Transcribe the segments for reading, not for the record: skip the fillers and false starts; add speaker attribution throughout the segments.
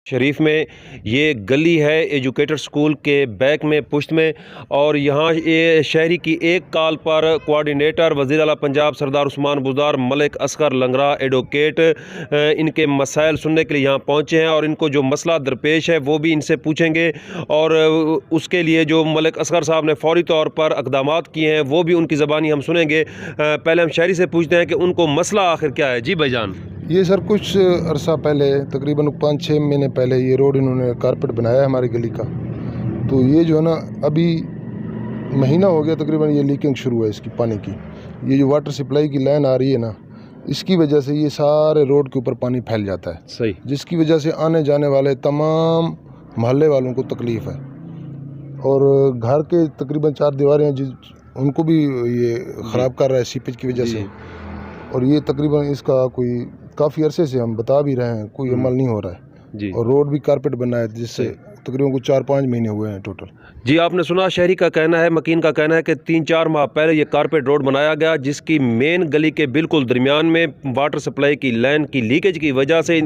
Speaker 1: شریف میں یہ گلی ہے ایجوکیٹر سکول کے بیک میں پشت میں، اور یہاں یہ شہری کی ایک کال پر کوارڈینیٹر وزیر اعلیٰ پنجاب سردار عثمان بزدار ملک اصغر لنگرا ایڈوکیٹ ان کے مسائل سننے کے لیے یہاں پہنچے ہیں، اور ان کو جو مسئلہ درپیش ہے وہ بھی ان سے پوچھیں گے، اور اس کے لیے جو ملک اصغر صاحب نے فوری طور پر اقدامات کیے ہیں وہ بھی ان کی زبانی ہم سنیں گے۔ پہلے ہم شہری سے پوچھتے ہیں کہ ان کو مسئلہ آخر کیا ہے۔ جی بھائی جان۔
Speaker 2: یہ سر کچھ عرصہ پہلے تقریباً 5-6 مہینے پہلے یہ روڈ انہوں نے کارپیٹ بنایا ہے ہماری گلی کا، تو یہ جو ہے نا ابھی مہینہ ہو گیا تقریباً یہ لیکنگ شروع ہے اس کی پانی کی۔ یہ جو واٹر سپلائی کی لائن آ رہی ہے نا، اس کی وجہ سے یہ سارے روڈ کے اوپر پانی پھیل جاتا ہے،
Speaker 1: صحیح،
Speaker 2: جس کی وجہ سے آنے جانے والے تمام محلے والوں کو تکلیف ہے، اور گھر کے تقریباً 4 دیواریں ہیں ان کو بھی یہ خراب کر رہا ہے سیپیج کی وجہ سے، اور یہ تقریباً اس کا کوئی کافی عرصے سے ہم بتا بھی رہے ہیں، کوئی عمل نہیں ہو رہا ہے، اور روڈ بھی کارپیٹ بننا ہے جس سے تقریباً کوئی 4-5 مہینے ہوئے ہیں ٹوٹل۔
Speaker 1: جی آپ نے سنا، شہری کا کہنا ہے، مکین کا کہنا ہے کہ 3-4 ماہ پہلے یہ کارپیٹ روڈ بنایا گیا، جس کی مین گلی کے بالکل درمیان میں واٹر سپلائی کی لائن کی لیکیج کی وجہ سے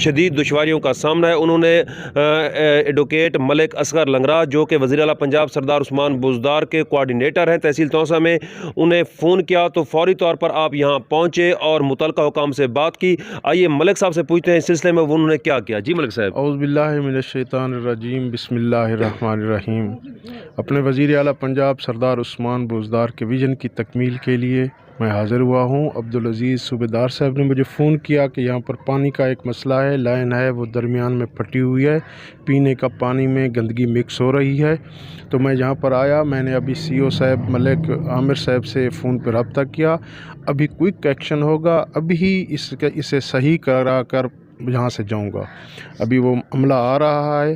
Speaker 1: شدید دشواریوں کا سامنا ہے۔ انہوں نے ایڈوکیٹ ملک اصغر لنگرا جو کہ وزیر اعلیٰ پنجاب سردار عثمان بزدار کے کوارڈینیٹر ہیں تحصیل توسہ میں، انہیں فون کیا تو فوری طور پر آپ یہاں پہنچے اور متعلقہ حکام سے بات کی۔ آئیے ملک صاحب سے پوچھتے ہیں اس سلسلے میں انہوں نے کیا کیا۔ جی ملک صاحب۔
Speaker 3: اعوذ باللہ من الشیطان الرجیم، بسم اللہ الرحمن الرحیم۔ اپنے وزیر اعلیٰ پنجاب سردار عثمان بزدار کے ویژن کی تکمیل کے لیے میں حاضر ہوا ہوں۔ عبدالعزیز صوبیدار صاحب نے مجھے فون کیا کہ یہاں پر پانی کا ایک مسئلہ ہے، لائن ہے وہ درمیان میں پھٹی ہوئی ہے، پینے کا پانی میں گندگی مکس ہو رہی ہے، تو میں یہاں پر آیا۔ میں نے ابھی سی او صاحب ملک عامر صاحب سے فون پہ رابطہ کیا، ابھی کوئک ایکشن ہوگا، ابھی اسے صحیح کرا کر یہاں سے جاؤں گا۔ ابھی وہ عملہ آ رہا ہے۔